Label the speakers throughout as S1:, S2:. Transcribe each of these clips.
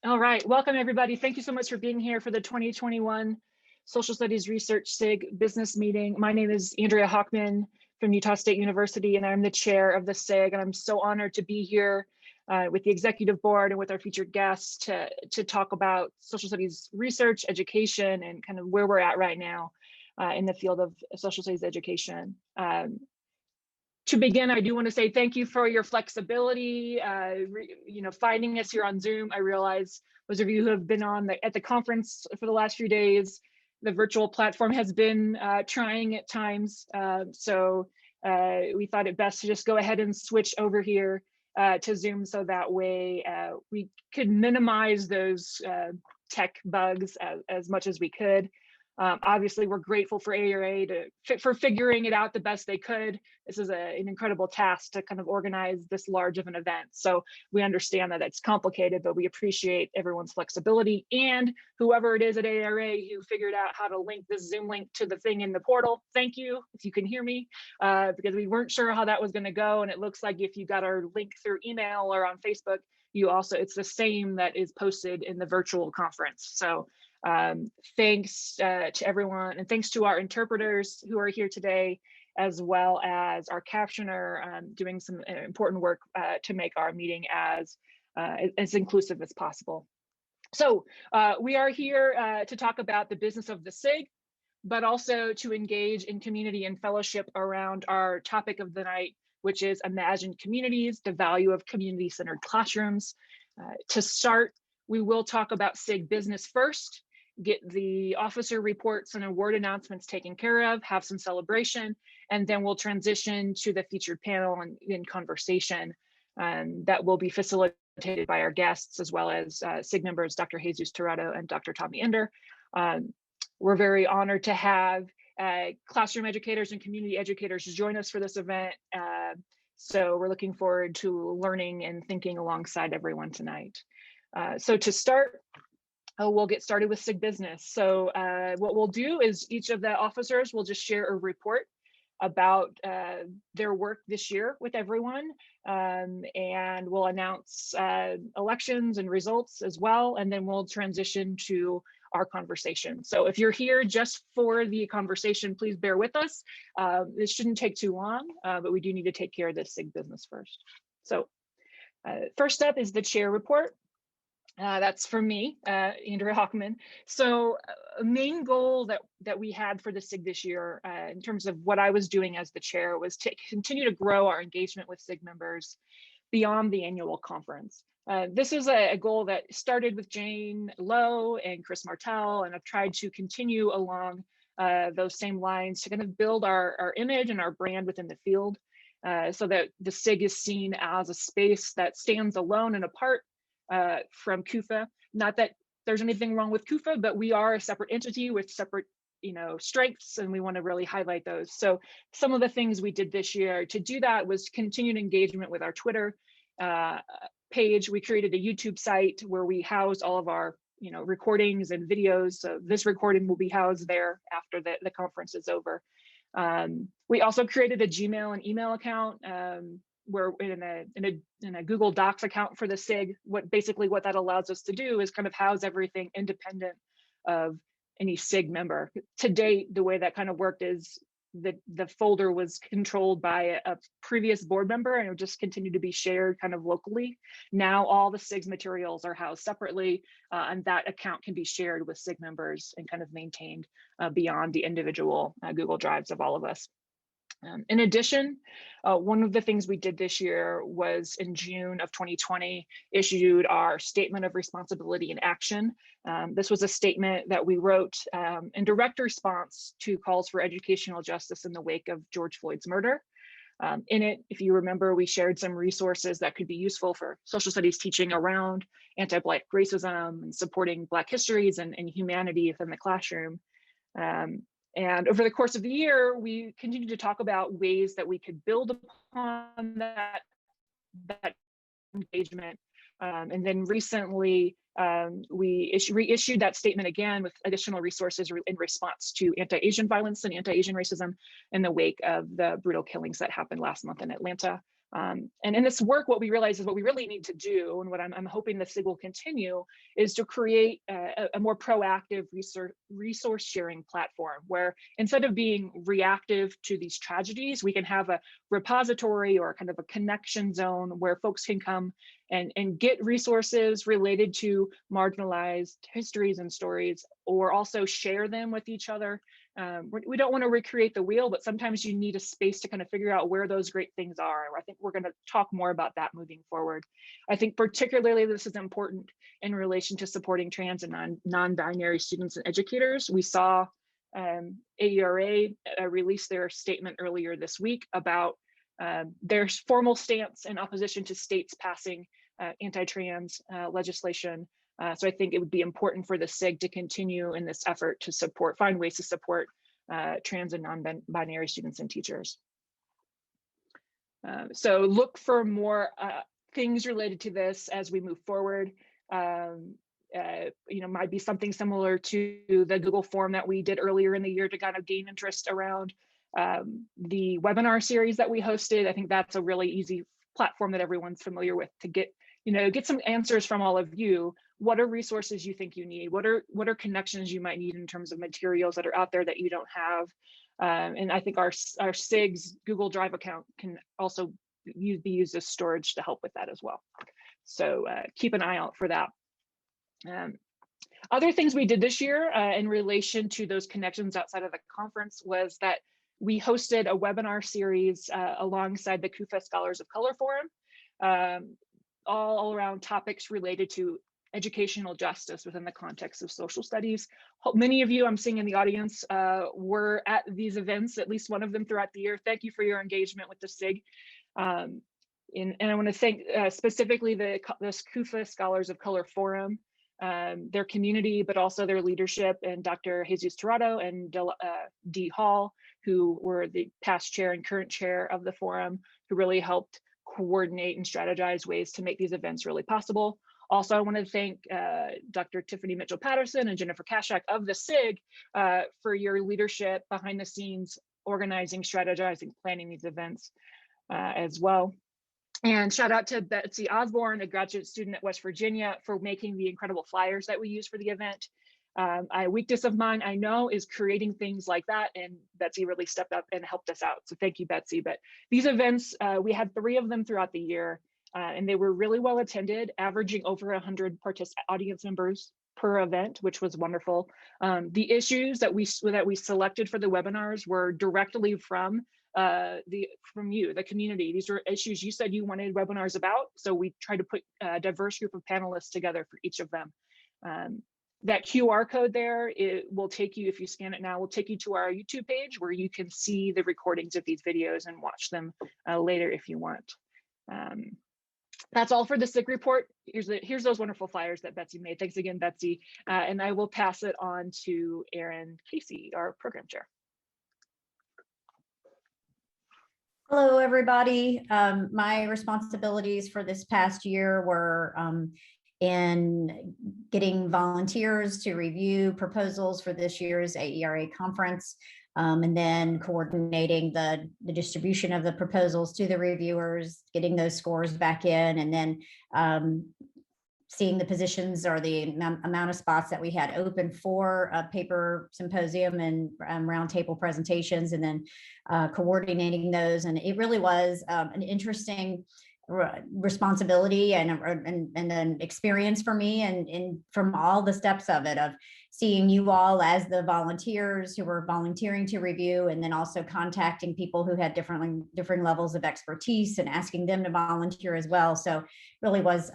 S1: All right, welcome everybody. Thank you so much for being here for the 2021 Social Studies Research SIG business meeting. My name is Andrea Hawkman from Utah State University, and I'm the chair of the SIG, and I'm so honored to be here with the executive board and with our featured guests to talk about social studies research, education, and kind of where we're at right now in the field of social studies education. To begin, I do want to say thank you for your flexibility, finding us here on Zoom. I realize those of you who have been at the conference for the last few days, the virtual platform has been trying at times. So we thought it best to just go ahead and switch over here to Zoom, so that way we could minimize those tech bugs as much as we could. Obviously, we're grateful for AERA for figuring it out the best they could. This is an incredible task to kind of organize this large of an event. So we understand that it's complicated, but we appreciate everyone's flexibility, and whoever it is at AERA who figured out how to link this Zoom link to the thing in the portal. Thank you, if you can hear me, because we weren't sure how that was going to go. And it looks like if you got our link through email or on Facebook, it's the same that is posted in the virtual conference. So thanks to everyone, and thanks to our interpreters who are here today, as well as our captioner doing some important work to make our meeting as inclusive as possible. So we are here to talk about the business of the SIG, but also to engage in community and fellowship around our topic of the night, which is Imagined Communities, the value of community-centered classrooms. To start, we will talk about SIG business first, get the officer reports and award announcements taken care of, have some celebration, and then we'll transition to the featured panel and conversation that will be facilitated by our guests, as well as SIG members, Dr. Jesus Tirado and Dr. Tommy Ender. We're very honored to have classroom educators and community educators join us for this event. So we're looking forward to learning and thinking alongside everyone tonight. So to start, we'll get started with SIG business. So what we'll do is each of the officers will just share a report about their work this year with everyone, and we'll announce elections and results as well, and then we'll transition to our conversation. So if you're here just for the conversation, please bear with us. This shouldn't take too long, but we do need to take care of this SIG business first. So first up is the chair report. That's from me, Andrea Hawkman. So a main goal that we had for the SIG this year, in terms of what I was doing as the chair, was to continue to grow our engagement with SIG members beyond the annual conference. This is a goal that started with Jane Lowe and Chris Martell, and I've tried to continue along those same lines to kind of build our image and our brand within the field, so that the SIG is seen as a space that stands alone and apart from CUFA. Not that there's anything wrong with CUFA, but we are a separate entity with separate strengths, and we want to really highlight those. So some of the things we did this year to do that was continued engagement with our Twitter page. We created a YouTube site where we house all of our recordings and videos. So this recording will be housed there after the conference is over. We also created a Gmail and email account, where in a Google Docs account for the SIG. What that allows us to do is kind of house everything independent of any SIG member. To date, the way that kind of worked is the folder was controlled by a previous board member, and it would just continue to be shared kind of locally. Now all the SIG's materials are housed separately, and that account can be shared with SIG members and kind of maintained beyond the individual Google Drives of all of us. In addition, one of the things we did this year was in June of 2020, issued our Statement of Responsibility and Action. This was a statement that we wrote in direct response to calls for educational justice in the wake of George Floyd's murder. In it, if you remember, we shared some resources that could be useful for social studies teaching around anti-Black racism and supporting Black histories and humanity within the classroom. And over the course of the year, we continued to talk about ways that we could build upon that engagement. And then recently, we reissued that statement again with additional resources in response to anti-Asian violence and anti-Asian racism in the wake of the brutal killings that happened last month in Atlanta. And in this work, what we realize is what we really need to do, and what I'm hoping the SIG will continue, is to create a more proactive resource sharing platform, where instead of being reactive to these tragedies, we can have a repository or kind of a connection zone where folks can come and get resources related to marginalized histories and stories, or also share them with each other. We don't want to recreate the wheel, but sometimes you need a space to kind of figure out where those great things are. I think we're going to talk more about that moving forward. I think particularly this is important in relation to supporting trans and non-binary students and educators. We saw AERA release their statement earlier this week about their formal stance in opposition to states passing anti-trans legislation. So I think it would be important for the SIG to continue in this effort to find ways to support trans and non-binary students and teachers. So look for more things related to this as we move forward. Might be something similar to the Google form that we did earlier in the year to kind of gain interest around the webinar series that we hosted. I think that's a really easy platform that everyone's familiar with to get some answers from all of you. What are resources you think you need? What are connections you might need in terms of materials that are out there that you don't have? And I think our SIG's Google Drive account can also be used as storage to help with that as well. So keep an eye out for that. Other things we did this year in relation to those connections outside of the conference was that we hosted a webinar series alongside the CUFA Scholars of Color Forum, all around topics related to educational justice within the context of social studies. Many of you I'm seeing in the audience were at these events, at least one of them throughout the year. Thank you for your engagement with the SIG. And I want to thank specifically this CUFA Scholars of Color Forum, their community, but also their leadership, and Dr. Jesus Tirado and Dee Hall, who were the past chair and current chair of the forum, who really helped coordinate and strategize ways to make these events really possible. Also, I want to thank Dr. Tiffany Mitchell-Patterson and Jennifer Kaschak of the SIG for your leadership behind the scenes, organizing, strategizing, planning these events as well. And shout out to Betsy Osborne, a graduate student at West Virginia, for making the incredible flyers that we use for the event. A weakness of mine, I know, is creating things like that, and Betsy really stepped up and helped us out. So thank you, Betsy. But these events, we had 3 of them throughout the year, and they were really well attended, averaging over 100 audience members per event, which was wonderful. The issues that we selected for the webinars were directly from you, the community. These were issues you said you wanted webinars about, so we tried to put a diverse group of panelists together for each of them. That QR code there, it will take you, if you scan it now, will take you to our YouTube page where you can see the recordings of these videos and watch them later if you want. That's all for the SIG report. Here's those wonderful flyers that Betsy made. Thanks again, Betsy. And I will pass it on to Erin Casey, our program chair.
S2: Hello, everybody. My responsibilities for this past year were in getting volunteers to review proposals for this year's AERA conference, and then coordinating the distribution of the proposals to the reviewers, getting those scores back in, and then seeing the positions or the amount of spots that we had open for a paper symposium and roundtable presentations, and then coordinating those. And it really was an interesting responsibility and an experience for me, and from all the steps of it, of seeing you all as the volunteers who were volunteering to review, and then also contacting people who had different levels of expertise and asking them to volunteer as well. So really was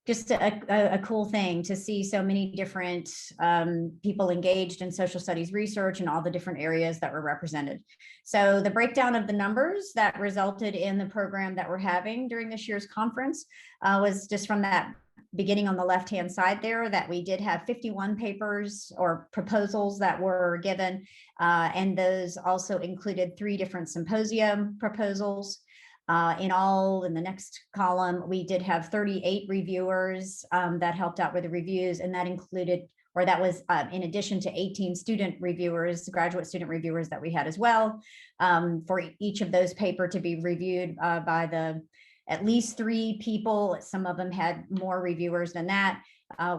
S2: just a cool thing to see so many different people engaged in social studies research and all the different areas that were represented. So the breakdown of the numbers that resulted in the program that we're having during this year's conference was just from that beginning on the left-hand side there, that we did have 51 papers or proposals that were given, and those also included 3 different symposium proposals. In all, in the next column, we did have 38 reviewers that helped out with the reviews, and that included or that was in addition to 18 student reviewers, graduate student reviewers that we had as well, for each of those paper to be reviewed by at least 3 people. Some of them had more reviewers than that.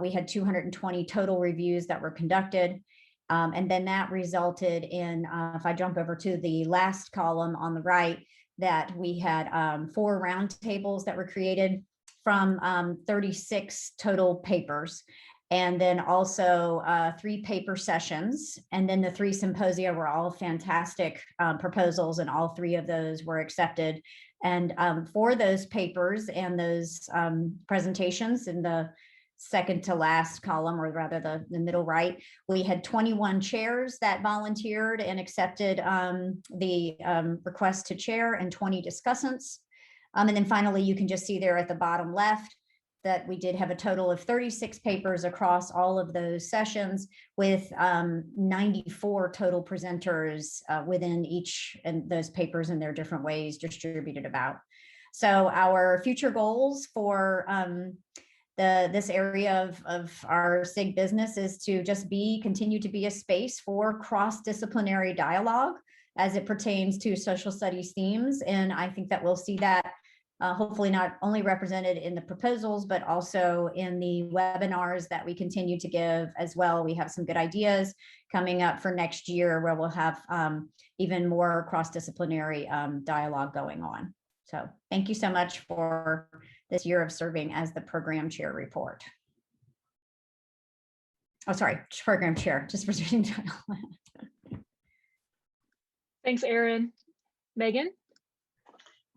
S2: We had 220 total reviews that were conducted. And then that resulted in, if I jump over to the last column on the right, that we had 4 roundtables that were created from 36 total papers. And then also 3 paper sessions. And then the 3 symposia were all fantastic proposals, and all 3 of those were accepted. And for those papers and those presentations in the second to last column, or rather the middle right, we had 21 chairs that volunteered and accepted the request to chair, and 20 discussants. And then finally, you can just see there at the bottom left that we did have a total of 36 papers across all of those sessions, with 94 total presenters within each and those papers in their different ways distributed about. So our future goals for this area of our SIG business is to just continue to be a space for cross-disciplinary dialogue as it pertains to social studies themes. And I think that we'll see that hopefully not only represented in the proposals, but also in the webinars that we continue to give as well. We have some good ideas coming up for next year where we'll have even more cross-disciplinary dialogue going on. So thank you so much for this year of serving as the program chair report. Oh, sorry, program chair, just for reading title.
S1: Thanks, Erin. Megan?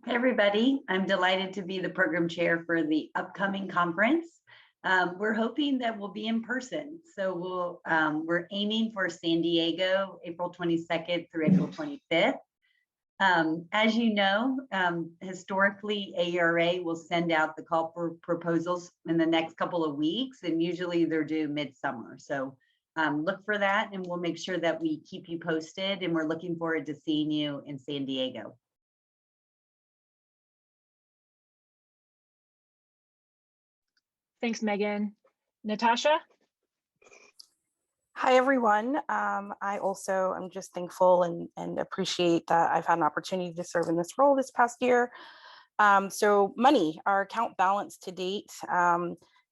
S3: Hey everybody, I'm delighted to be the program chair for the upcoming conference. We're hoping that we'll be in person. So we're aiming for San Diego, April 22nd through April 25th. As you know, historically, AERA will send out the call for proposals in the next couple of weeks, and usually they're due midsummer. So look for that, and we'll make sure that we keep you posted, and we're looking forward to seeing you in San Diego.
S1: Thanks, Megan. Natasha?
S4: Hi, everyone. I also am just thankful and appreciate that I've had an opportunity to serve in this role this past year. So money, our account balance to date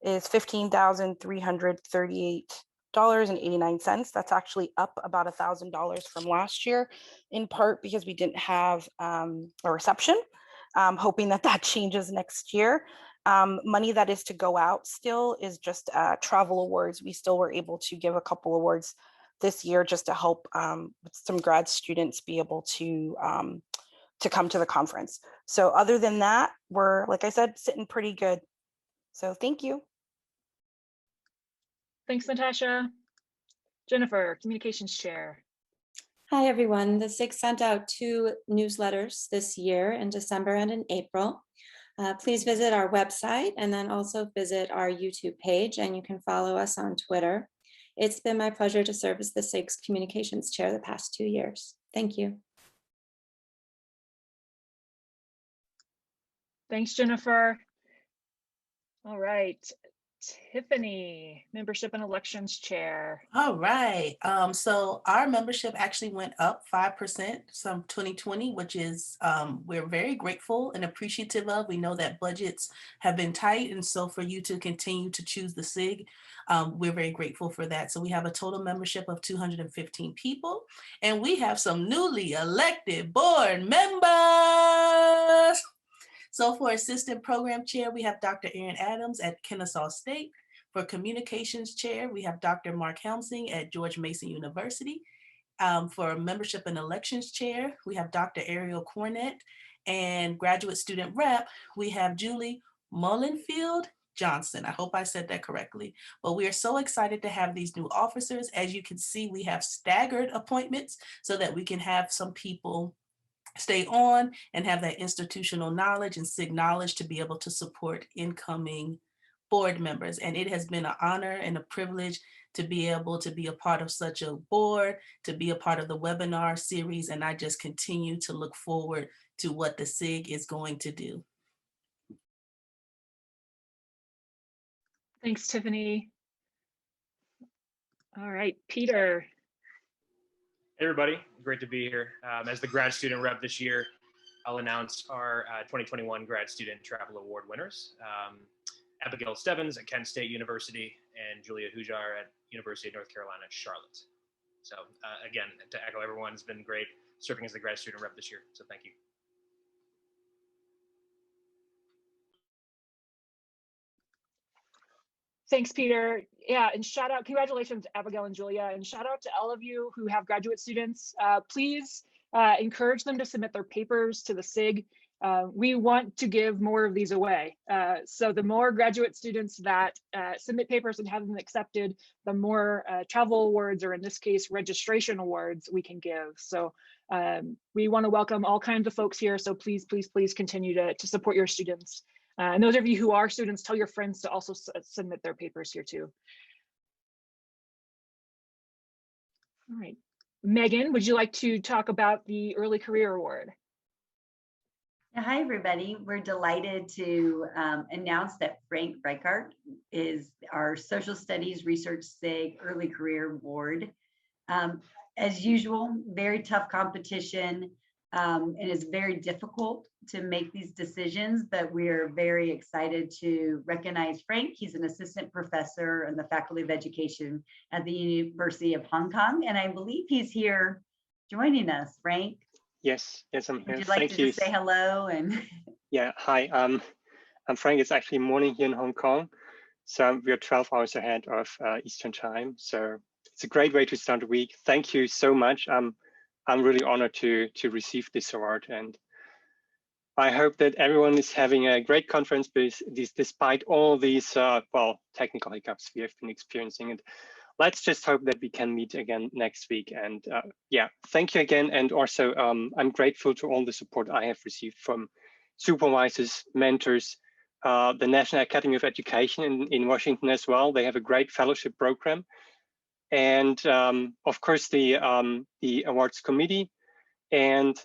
S4: is $15,338.89. That's actually up about $1,000 from last year, in part because we didn't have a reception. Hoping that changes next year. Money that is to go out still is just travel awards. We still were able to give a couple awards this year just to help some grad students be able to come to the conference. So other than that, we're, like I said, sitting pretty good. So thank you.
S1: Thanks, Natasha. Jennifer, communications chair.
S5: Hi, everyone. The SIG sent out 2 newsletters this year in December and in April. Please visit our website and then also visit our YouTube page, and you can follow us on Twitter. It's been my pleasure to serve as the SIG's communications chair the past 2 years. Thank you.
S1: Thanks, Jennifer. All right. Tiffany, membership and elections chair.
S6: All right. So our membership actually went up 5% from 2020, which is we're very grateful and appreciative of. We know that budgets have been tight, and so for you to continue to choose the SIG, we're very grateful for that. So we have a total membership of 215 people, and we have some newly elected board members. So for assistant program chair, we have Dr. Erin Adams at Kennesaw State. For communications chair, we have Dr. Mark Helmsing at George Mason University. For membership and elections chair, we have Dr. Ariel Cornett. And graduate student rep, we have Julie Mullenfield Johnson. I hope I said that correctly. But we are so excited to have these new officers. As you can see, we have staggered appointments so that we can have some people stay on and have that institutional knowledge and SIG knowledge to be able to support incoming board members. And it has been an honor and a privilege to be able to be a part of such a board, to be a part of the webinar series. And I just continue to look forward to what the SIG is going to do.
S1: Thanks, Tiffany. All right, Peter.
S7: Hey everybody, great to be here. As the grad student rep this year, I'll announce our 2021 Grad Student Travel Award winners. Abigail Stebbins at Kent State University and Julia Hujar at University of North Carolina, Charlotte. So again, to echo everyone, it's been great serving as the grad student rep this year, so thank you.
S1: Thanks, Peter. Yeah, and shout out, congratulations, Abigail and Julia, and shout out to all of you who have graduate students. Please encourage them to submit their papers to the SIG. We want to give more of these away. So the more graduate students that submit papers and have them accepted, the more travel awards, or in this case, registration awards we can give. So we want to welcome all kinds of folks here. So please, please, please continue to support your students. And those of you who are students, tell your friends to also submit their papers here too. All right, Megan, would you like to talk about the Early Career Award?
S3: Hi, everybody. We're delighted to announce that Frank Reichart is our Social Studies Research SIG Early Career Award. As usual, very tough competition. It is very difficult to make these decisions, but we're very excited to recognize Frank. He's an assistant professor in the Faculty of Education at the University of Hong Kong, and I believe he's here joining us. Frank?
S8: Yes, I'm here.
S3: Would you like
S8: Thank
S3: to
S8: you.
S3: just say hello? And
S8: yeah, hi. I'm Frank. It's actually morning here in Hong Kong, so we're 12 hours ahead of Eastern time. So it's a great way to start the week. Thank you so much. I'm really honored to receive this award, and I hope that everyone is having a great conference despite all these well, technical hiccups we have been experiencing. And let's just hope that we can meet again next week. And yeah, thank you again. And also, I'm grateful to all the support I have received from supervisors, mentors, the National Academy of Education in Washington as well. They have a great fellowship program. And of course, the awards committee and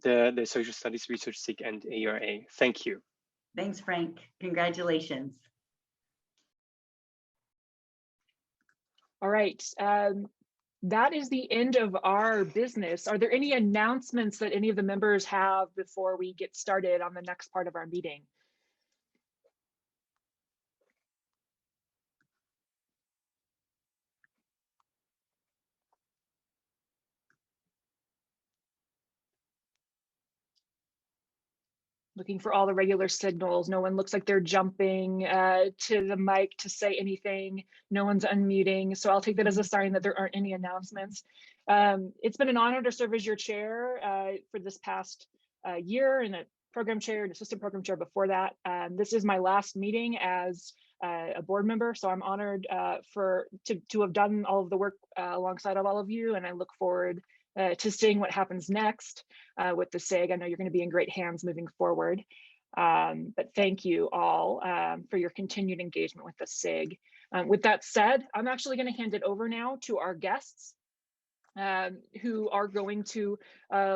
S8: the Social Studies Research SIG and AERA. Thank you.
S3: thanks, Frank. Congratulations.
S1: All right, that is the end of our business. Are there any announcements that any of the members have before we get started on the next part of our meeting? Looking for all the regular signals. No one looks like they're jumping to the mic to say anything. No one's unmuting. So I'll take that as a sign that there aren't any announcements. It's been an honor to serve as your chair for this past year, and a program chair and assistant program chair before that. This is my last meeting as a board member. So I'm honored to have done all of the work alongside of all of you. And I look forward to seeing what happens next with the SIG. I know you're going to be in great hands moving forward. But thank you all for your continued engagement with the SIG. With that said, I'm actually going to hand it over now to our guests who are going to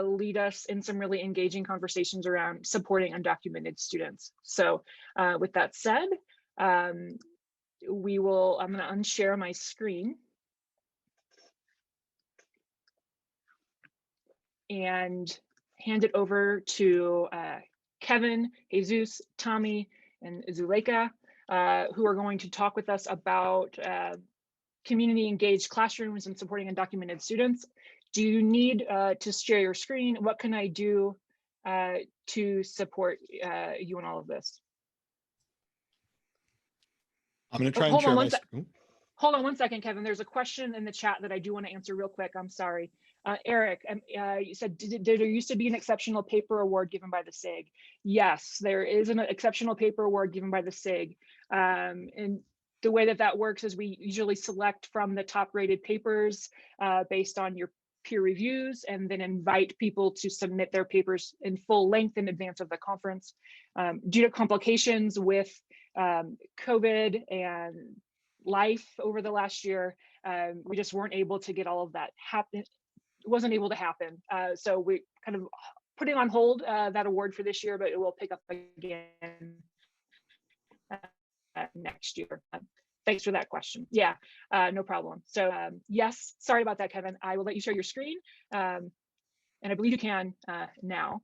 S1: lead us in some really engaging conversations around supporting undocumented students. So with that said, I'm going to unshare my screen and hand it over to Kevin, Jesus, Tommy, and Zuleika, who are going to talk with us about community engaged classrooms and supporting undocumented students. Do you need to share your screen? What can I do to support you in all of this?
S9: I'm going to try and share my screen.
S1: Hold on one second, Kevin. There's a question in the chat that I do want to answer real quick. I'm sorry. Eric, you said, did there used to be an exceptional paper award given by the SIG? Yes, there is an exceptional paper award given by the SIG. And the way that works is we usually select from the top rated papers based on your peer reviews, and then invite people to submit their papers in full length in advance of the conference. Due to complications with COVID and life over the last year, we just weren't able to get all of that happen. It wasn't able to happen. So we kind of putting on hold that award for this year, but it will pick up again next year. Thanks for that question. Yeah, no problem. So yes, sorry about that, Kevin. I will let you share your screen. And I believe you can now.